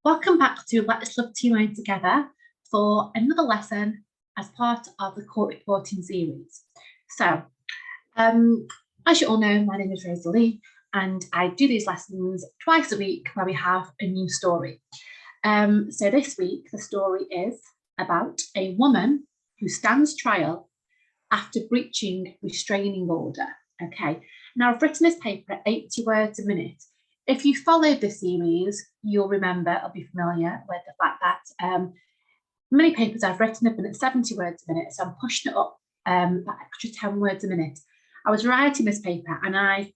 Welcome back to Let's Love T-Line Together for another lesson as part of the court reporting series. So, as you all know, my name is Rosalie and I do these lessons twice a week where we have a new story. So this week, the story is about a woman who stands trial after breaching restraining order. Okay, now I've written this paper at 80 words a minute. If you followed the series, you'll remember or be familiar with the fact that many papers I've written have been at 70 words a minute, so I'm pushing it up that extra 10 words a minute. I was writing this paper and I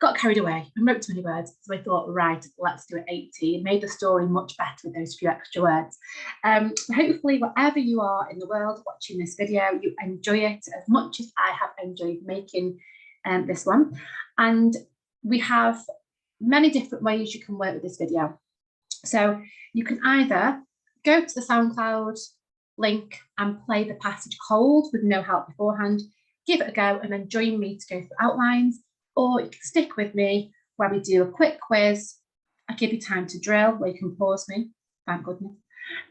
got carried away and wrote too many words, so I thought, right, let's do it 80 and made the story much better with those few extra words. Hopefully, wherever you are in the world watching this video, you enjoy it as much as I have enjoyed making this one. And we have many different ways you can work with this video. So you can either go to the SoundCloud link and play the passage cold with no help beforehand, give it a go and then join me to go through outlines, or you can stick with me where we do a quick quiz. I give you time to drill where you can pause me, thank goodness.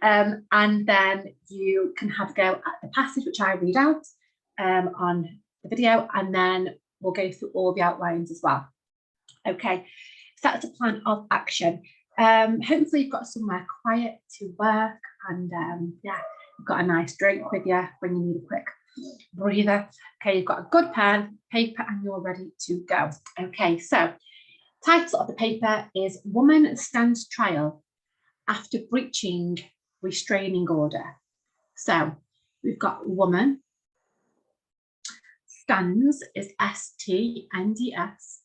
And then you can have a go at the passage which I read out on the video, and then we'll go through all the outlines as well. Okay, so that's a plan of action. Hopefully you've got somewhere quiet to work and yeah, you've got a nice drink with you when you need a quick breather. Okay, you've got a good pen, paper, and you're ready to go. Okay, so title of the paper is Woman Stands Trial After Breaching Restraining Order. So we've got woman, stands is S-T-N-D-S,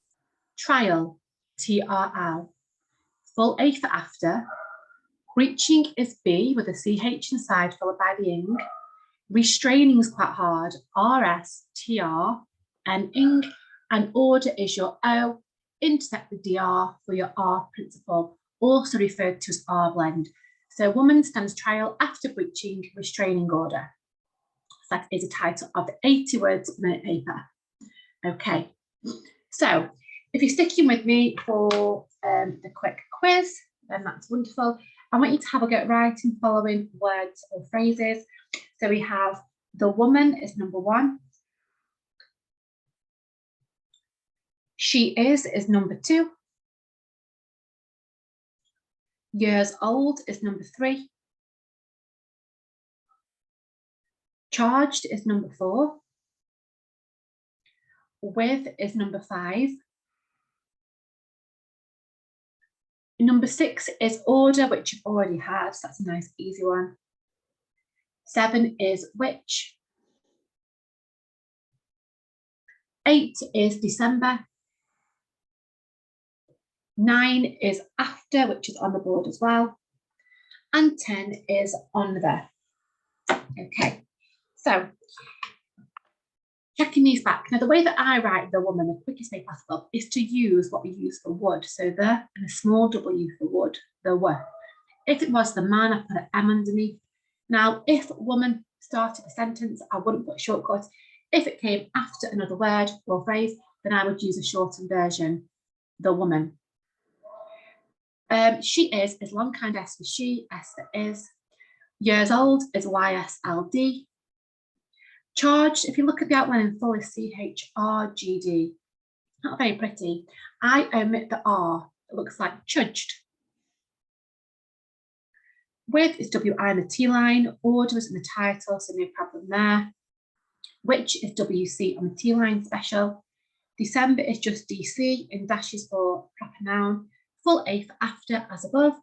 trial, T-R-L, full A for after, breaching is B with a C-H inside followed by the ing, restraining is quite hard, R-S-T-R, and ing, and order is your O, intersect the DR for your R principle, also referred to as R blend. So woman stands trial after breaching restraining order. That is a title of the 80 words per minute paper. Okay, so if you're sticking with me for the quick quiz, then that's wonderful. I want you to have a go at writing following words or phrases. So we have the woman is number 1. She is number 2. Years old is number 3. Charged is number 4. With is number 5. Number 6 is order, which you've already had, so that's a nice easy one. 7 is which. 8 is December. 9 is after, which is on the board as well. And 10 is on the. Okay, so checking these back. Now, the way that I write the woman the quickest way possible is to use what we use for would. So the and a small W for would, the were. If it was the man, I put an M underneath. Now, if woman started a sentence, I wouldn't put a shortcut. If it came after another word or phrase, then I would use a shortened version, the woman. She is long kind S for she, S for is. Years old is YSLD. Charged, if you look at the outline in full, is CHRGD. Not very pretty. I omit the R. It looks like chudged. With is WI in the T line. Order is in the title, so no problem there. Which is WC on the T line special. December is just DC in dashes for proper noun. Full A for after as above.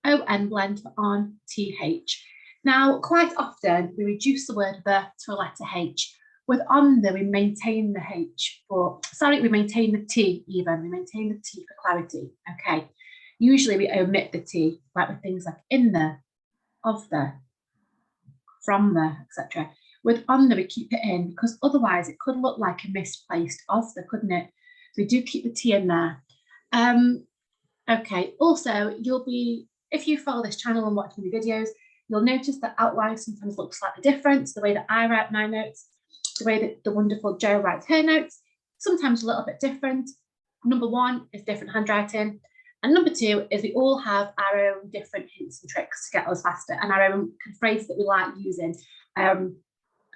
ON blend for on, TH. Now, quite often we reduce the word the to a letter H. With on the, we maintain the H for, we maintain the T even. We maintain the T for clarity. Okay. Usually we omit the T, like with things like in the, of the, from the, etc. With on the, we keep it in because otherwise it could look like a misplaced of the, couldn't it? So we do keep the T in there. Okay. Also, you'll be, if you follow this channel and watch the videos, you'll notice that outlines sometimes look slightly different. The way that I write my notes, the way that the wonderful Jo writes her notes, sometimes a little bit different. Number 1 is different handwriting. And number 2 is we all have our own different hints and tricks to get us faster, and our own phrases that we like using.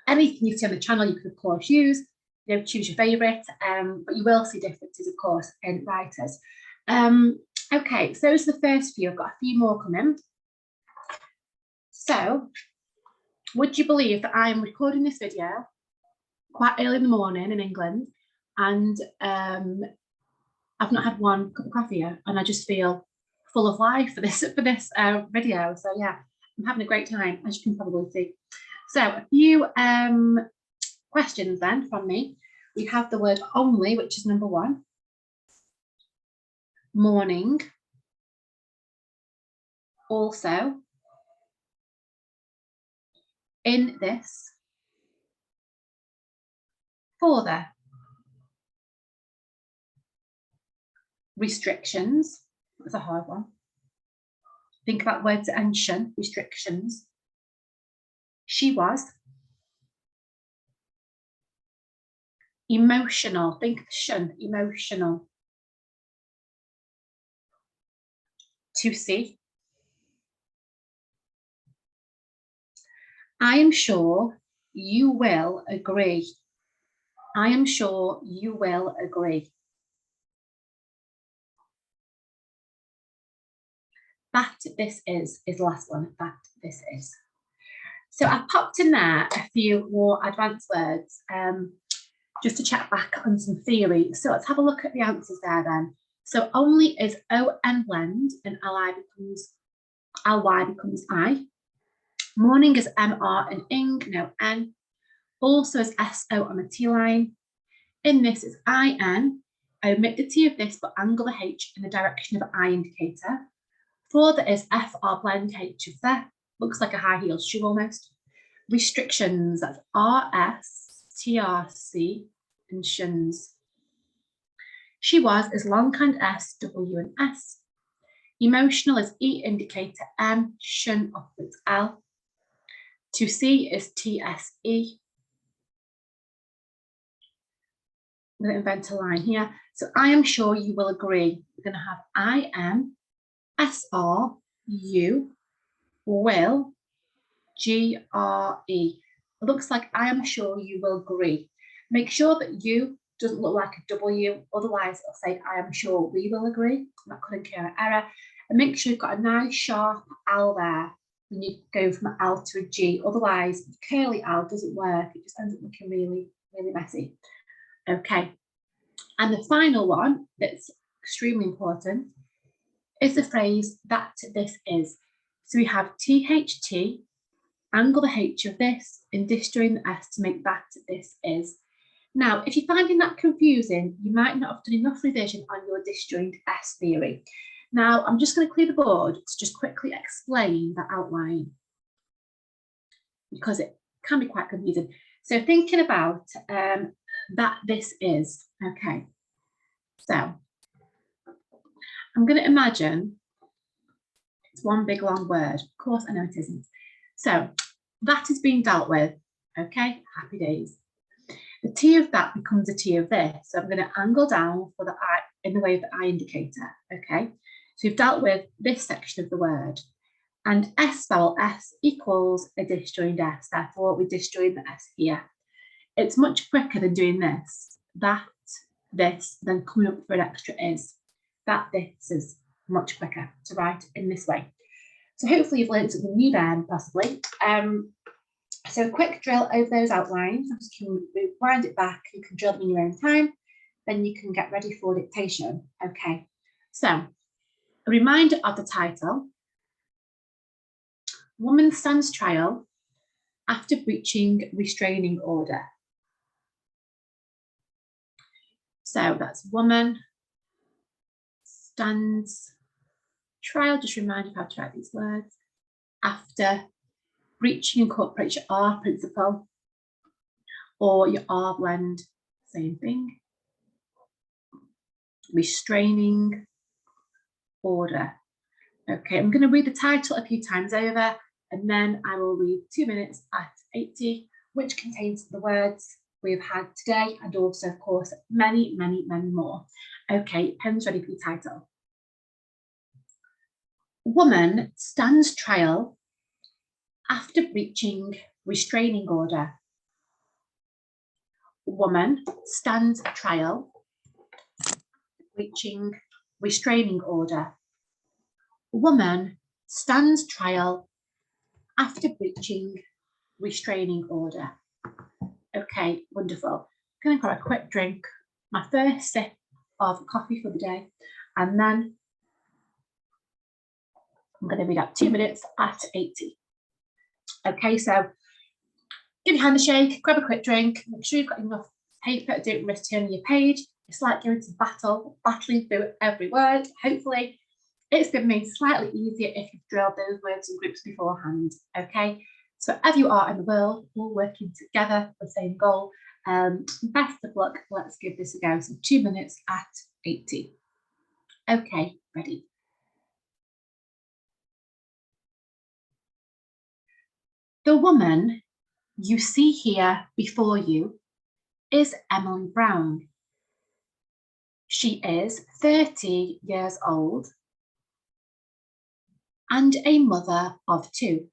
Anything you see on the channel, you can of course use. You know, choose your favourite, but you will see differences, of course, in writers. Okay, so those are the first few. I've got a few more coming. So, would you believe that I am recording this video quite early in the morning in England, and I've not had one cup of coffee yet, and I just feel full of life for this video. So yeah, I'm having a great time, as you can probably see. So a few questions then from me. We have the word only, which is number 1. Morning. Also. In this. For the. Restrictions. That's a hard one. Think about words that end shun. Restrictions. She was. Emotional. Think of shun. Emotional. To see. I am sure you will agree. I am sure you will agree. That this is the last one. That this is. So I've popped in there a few more advanced words just to check back on some theory. So let's have a look at the answers there then. So only is O-N blend and L-Y becomes I. Morning is M-R and ing, no N. Also is S-O on the T-line. In this is I-N. Omit the T of this, but angle the H in the direction of the I indicator. For that is F-R blend H of there. Looks like a high heel shoe almost. Restrictions, that's R-S-T-R-C and shuns. She was is longhand S, W and S. Emotional is E indicator M, shun upwards L. To see is T-S-E. I'm going to invent a line here. So I am sure you will agree. We're going to have I am, S-R-U, will, G-R-E. It looks like I am sure you will agree. Make sure that you doesn't look like a W, otherwise it'll say I am sure we will agree. That could incur an error. And make sure you've got a nice sharp L there when you go from an L to a G. Otherwise, curly L doesn't work. It just ends up looking really, really messy. Okay. And the final one that's extremely important is the phrase that this is. So we have THT, angle the H of this, and disjoin the S to make that this is. Now, if you're finding that confusing, you might not have done enough revision on your disjoined S theory. Now, I'm just going to clear the board to just quickly explain that outline, because it can be quite confusing. So thinking about that this is, okay. So I'm going to imagine it's one big long word. Of course, I know it isn't. So that is being dealt with, okay? Happy days. The T of that becomes a T of this. So I'm going to angle down for the I in the way of the I indicator, okay? So we've dealt with this section of the word. And S vowel S equals a disjoined S. Therefore, we disjoin the S here. It's much quicker than doing this. That, this, then coming up for an extra is. That, this is much quicker to write in this way. So hopefully you've learned something new there, possibly. So a quick drill over those outlines. I'm just going to wind it back. You can drill them in your own time. Then you can get ready for dictation. Okay. So a reminder of the title. Woman stands trial after breaching restraining order. So that's woman stands trial. Just remind you how to write these words. After breaching incorporates your R principle or your R blend, same thing. Restraining order. Okay, I'm going to read the title a few times over, and then I will read 2 minutes at 80, which contains the words we've had today, and also, of course, many, many, many more. Okay, pens ready for the title. Woman stands trial after breaching restraining order. Woman stands trial after breaching restraining order. Woman stands trial after breaching restraining order. Okay, wonderful. I'm going to grab a quick drink, my first sip of coffee for the day, and then I'm going to read out 2 minutes at 80. Okay, so give your hand a shake, grab a quick drink, make sure you've got enough paper, don't risk turning your page. It's like going to battle, battling through every word. Hopefully, it's been made slightly easier if you've drilled those words in groups beforehand. Okay, so wherever you are in the world, all working together for the same goal. Best of luck. Let's give this a go. So 2 minutes at 80. Okay, ready. The woman you see here before you is Emily Brown. She is 30 years old and a mother of 2.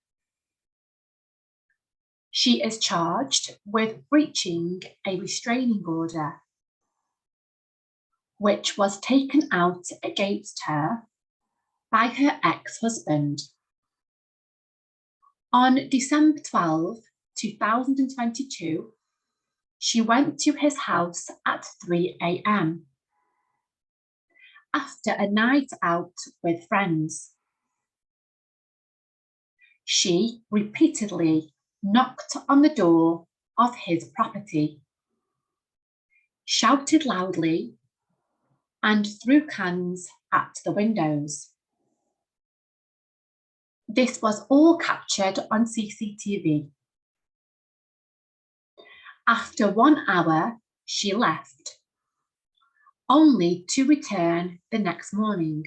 She is charged with breaching a restraining order, which was taken out against her by her ex-husband. On December 12, 2022, she went to his house at 3 a.m. after a night out with friends. She repeatedly knocked on the door of his property, shouted loudly, and threw cans at the windows. This was all captured on CCTV. After 1 hour, she left, only to return the next morning.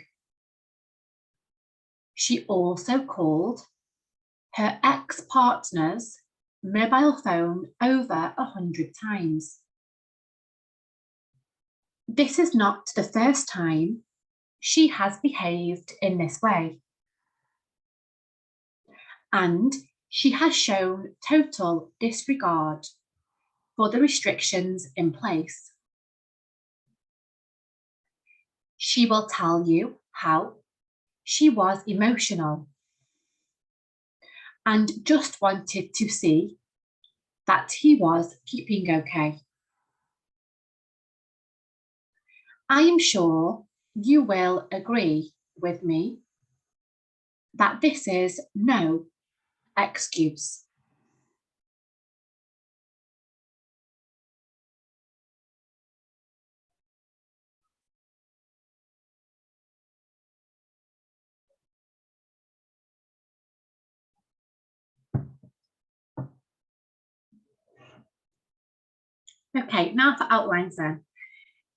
She also called her ex-partner's mobile phone over 100 times. This is not the first time she has behaved in this way, and she has shown total disregard for the restrictions in place. She will tell you how she was emotional and just wanted to see that he was keeping okay. I am sure you will agree with me that this is no excuse. Okay, now for outlines then.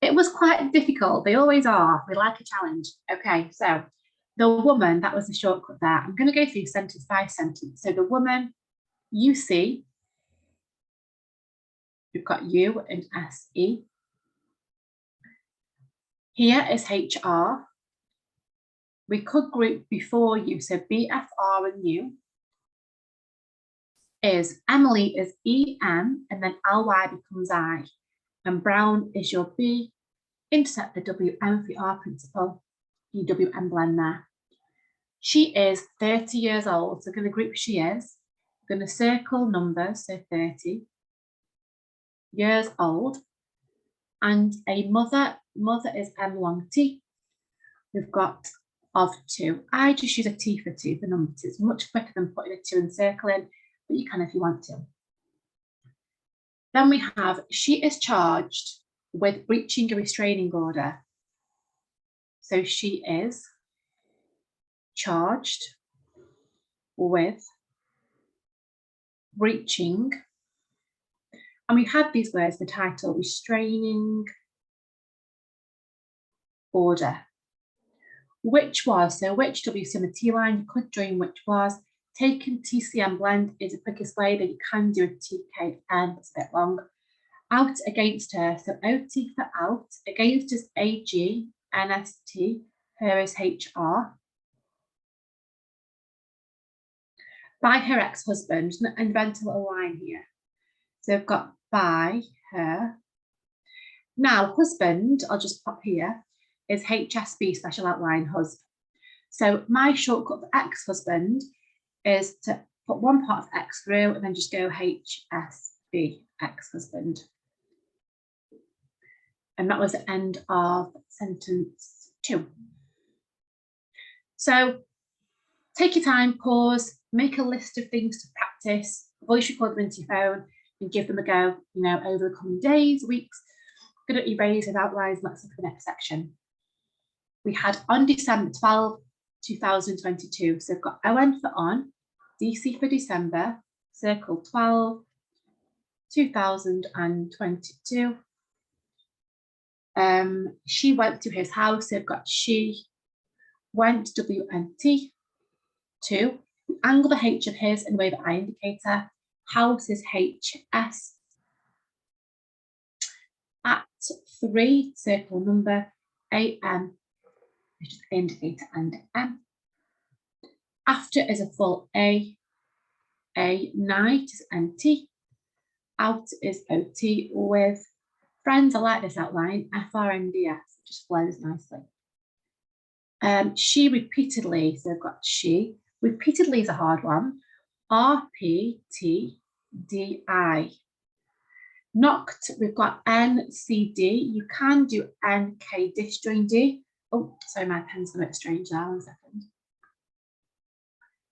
It was quite difficult. They always are. We like a challenge. Okay, so the woman, that was the shortcut there. I'm going to go through sentence by sentence. So the woman you see, we've got you and SE. Here is HR. We could group before you, so BFR and you. Is Emily is EM and then LY becomes I. And Brown is your B. Intersect the WM for your R principle. EWM blend there. She is 30 years old. So we're going to group she is. We're going to circle numbers, so 30 years old. And a mother is M long T. We've got of 2. I just use a T for 2 for number 2. It's much quicker than putting a 2 and circling, but you can if you want to. Then we have, she is charged with breaching a restraining order. So she is charged with breaching, and we have these words, the title, restraining order. Which was, so which W, so in the T line, you could join which was. Taking TCM blend is the quickest way that you can do a TKN, it's a bit long. Out against her, so OT for out, against is AG, NST, her is HR. by her ex-husband, and invent a little line here. So we've got by her. Now, husband, I'll just pop here, is HSB, special outline husband. So my shortcut for ex-husband is to put one part of X through and then just go HSB, ex-husband. And that was the end of sentence 2. So take your time, pause, make a list of things to practice, voice record them into your phone and give them a go, over the coming days, weeks. Good at erase and outlines. Let's look at the next section. We had on December 12, 2022. So we've got ON for on, DC for December, circle 12, 2022. She went to his house. So we've got she went, WNT. 2, angle the H of his in the way that I indicator. House is HS. At 3, circle number, AM, which is indicator and M. After is a full A. Night is NT. Out is OT with friends. I like this outline, FRNDS, it just flows nicely. She repeatedly, so I've got she, repeatedly is a hard one, RPTDI. Knocked, we've got NCD, you can do NK disjoin D. Oh, sorry, my pen's a bit strange now, 1 second.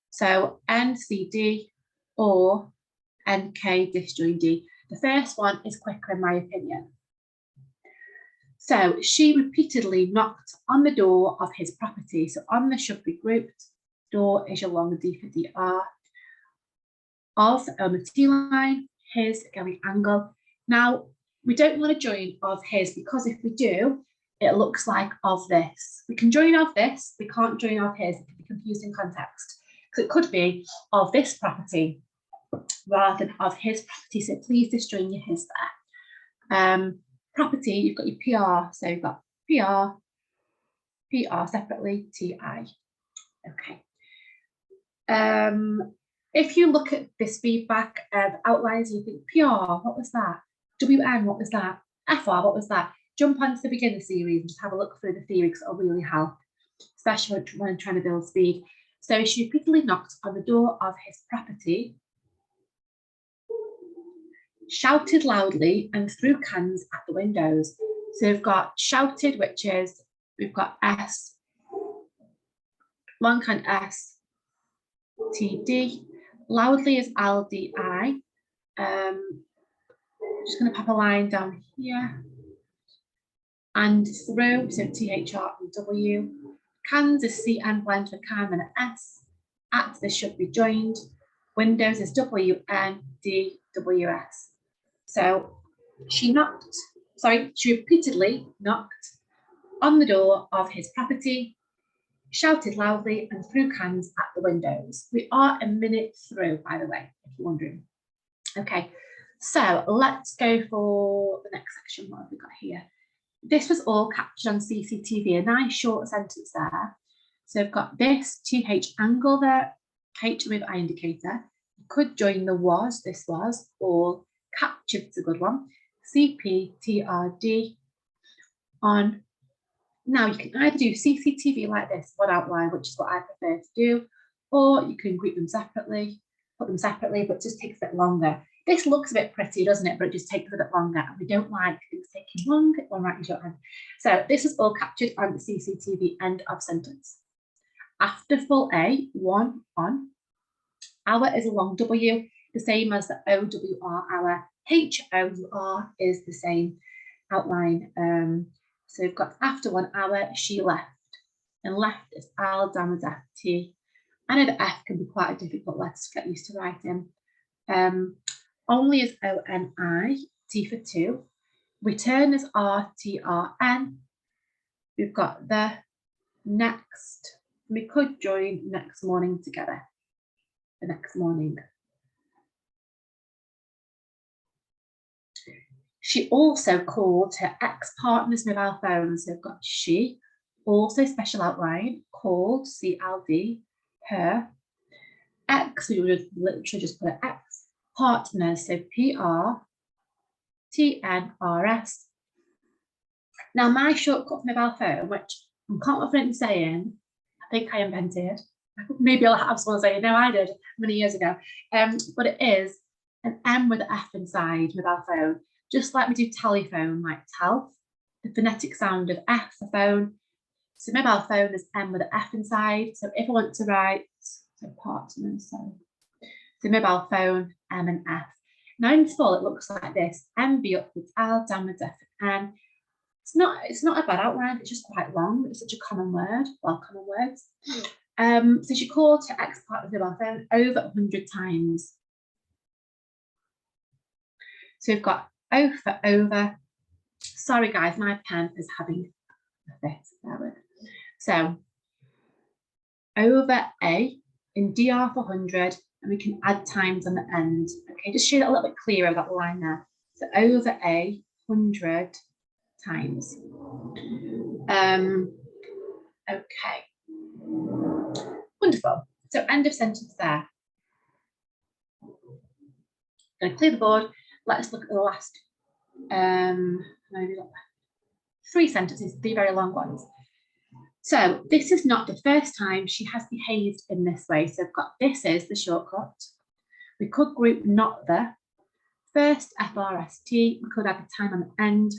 So NCD or NK disjoin D. The first one is quicker in my opinion. So she repeatedly knocked on the door of his property. So on this should be grouped. Door is your long D for DR. Of on the T line, his going angle. Now we don't want to join of his because if we do, it looks like of this. We can join of this, we can't join of his. It can be confused in context. Because it could be of this property rather than of his property. So please disjoin your his there. Property, you've got your PR, so you've got PR separately, TI. Okay. If you look at this feedback outlines, you think PR, what was that? WN, what was that? FR, what was that? Jump onto the beginner series and just have a look through the theory because it'll really help, especially when trying to build speed. So she repeatedly knocked on the door of his property, shouted loudly and threw cans at the windows. So we've got shouted, which is, we've got S, long can S, TD, loudly is LDI. Just going to pop a line down here. And through, so THR and W. Cans is CN blend for can and S. At this should be joined. Windows is WNDWS. So she repeatedly knocked on the door of his property, shouted loudly and threw cans at the windows. We are a minute through, by the way, if you're wondering. Okay, so let's go for the next section. What have we got here? This was all captured on CCTV, a nice short sentence there. So I've got this TH angle there, H with I indicator. You could join the was, this was, or captured's a good one. CPTRD on. Now you can either do CCTV like this, one outline, which is what I prefer to do, or you can group them separately, put them separately, but it just takes a bit longer. This looks a bit pretty, doesn't it? But it just takes a bit longer, and we don't like things taking long. One right in shorthand. So this is all captured on the CCTV end of sentence. After full A, one on. Hour is a long W, the same as the OWR hour. HOUR is the same outline. So we've got after 1 hour, she left. And left is L, down with FT. I know the F can be quite a difficult letter to get used to writing. Only is ONI, T for 2. Return is RTRN. We've got the next. We could join next morning together. The next morning. She also called her ex-partner's mobile phone. So we've got she, also special outline, called, CLD, her. X, we would literally just put X. Partners, so PRTNRS. Now, my shortcut for mobile phone, which I'm confident in saying, I think I invented. Maybe I'll have someone say, no, I did many years ago. But it is an M with an F inside mobile phone, just like we do telephone, like tel, the phonetic sound of F for phone. So mobile phone is M with an F inside. So if I want to write, so partners, so mobile phone, M and F. Now in full, it looks like this: MB upwards L, downwards F and N. It's not a bad outline, it's just quite long. It's such a common word, well, common words. So she called to export the mobile phone over 100 times. So we've got O for over. Sorry guys, my pen is having a fit. So over A in DR for 100, and we can add times on the end. Okay, just show it a little bit clearer, that line there. So over A, 100 times. Okay, wonderful. So end of sentence there. Going to clear the board. Let's look at the last three sentences, three very long ones. So this is not the first time she has behaved in this way. So I've got this is the shortcut. We could group not the. First FRST, we could add the time on the end.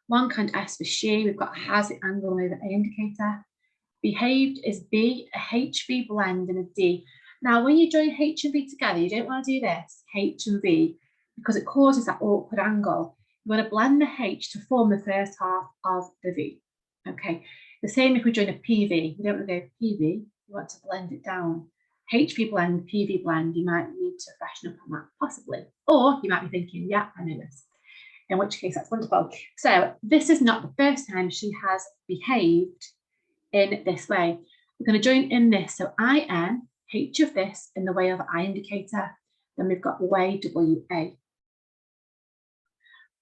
One kind S for she, we've got has the angle over A indicator. Behaved is B, a HV blend and a D. Now, when you join H and V together, you don't want to do this, H and V, because it causes that awkward angle. You want to blend the H to form the first half of the V. Okay, the same if we join a PV. You don't want to go PV, you want to blend it down. HV blend, PV blend, you might need to freshen up on that, possibly. Or you might be thinking, yeah, I know this. In which case, that's wonderful. So this is not the first time she has behaved in this way. We're going to join in this. So IN, H of this in the way of I indicator. Then we've got the way WA.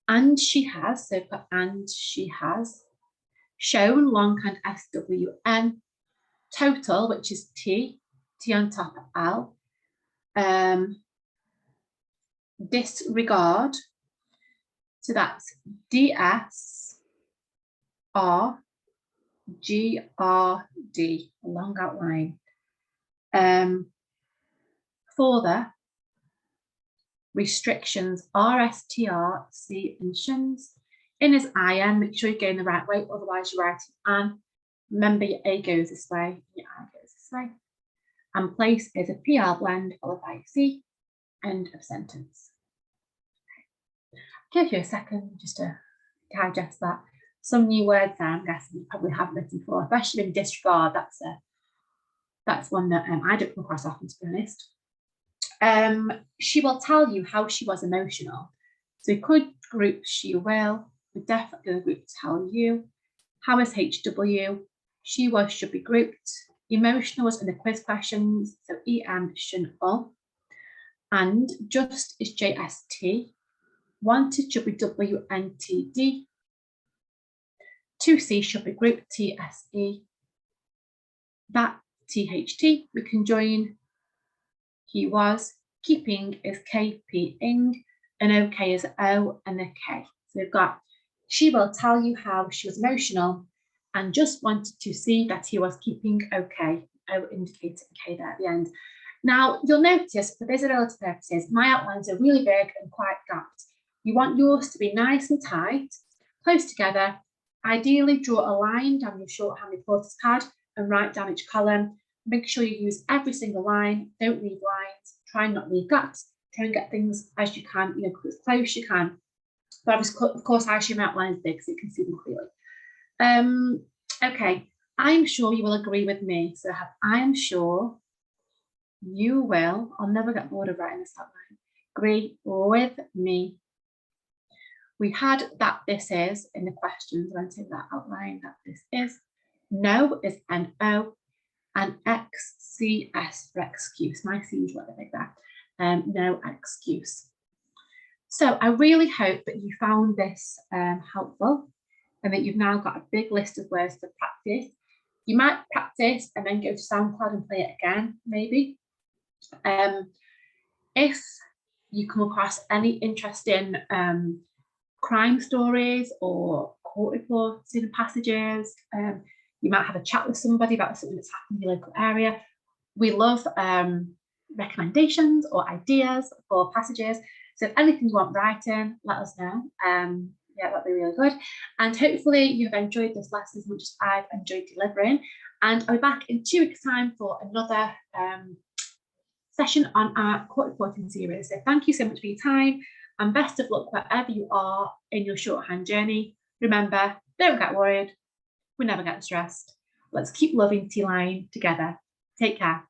And she has, so we've got and she has, shown long and SWN, total, which is T on top of L, disregard, so that's DS, R, G, R, D, a long outline. For the restrictions, RSTR, C and shins. In is IN, make sure you're going the right way, otherwise you're writing and. Remember your A goes this way, your I goes this way. And place is a PR blend followed by C, end of sentence. Give you a second just to digest that. Some new words there, I'm guessing you probably haven't written before, especially in disregard. That's one that I don't come across often, to be honest. She will tell you how she was emotional. So we could group she will. We're definitely going to group tell you. How is HW? She was should be grouped. Emotional was in the quiz questions. So EM shouldn't all. And just is JST. Wanted should be WNTD. 2C should be grouped TSE. That THT we can join. He was. Keeping is KP-ing. And OK is O and a K. So we've got she will tell you how she was emotional and just wanted to see that he was keeping OK. O indicating K there at the end. Now, you'll notice for visibility purposes, my outlines are really big and quite gapped. You want yours to be nice and tight, close together. Ideally, draw a line down your shorthand reporter's pad and write down each column. Make sure you use every single line. Don't leave lines. Try and not leave gaps. Try and get things as you can, as close as you can. But of course, I show my outlines big so you can see them clearly. Okay, I'm sure you will agree with me. So I am sure you will, I'll never get bored of writing this outline, agree with me. We had that this is in the questions. I'm going to take that outline that this is. No is NO and XCS for excuse. My C is what I think that. No excuse. So I really hope that you found this helpful and that you've now got a big list of words to practice. You might practice and then go to SoundCloud and play it again, maybe. If you come across any interesting crime stories or court reports in passages, you might have a chat with somebody about something that's happened in your local area. We love recommendations or ideas for passages. So if anything you want writing, let us know. Yeah, that'd be really good. And hopefully you've enjoyed this lesson as much as I've enjoyed delivering. And I'll be back in 2 weeks' time for another session on our court reporting series. So thank you so much for your time and best of luck wherever you are in your shorthand journey. Remember, don't get worried. We never get stressed. Let's keep loving T-Line together. Take care.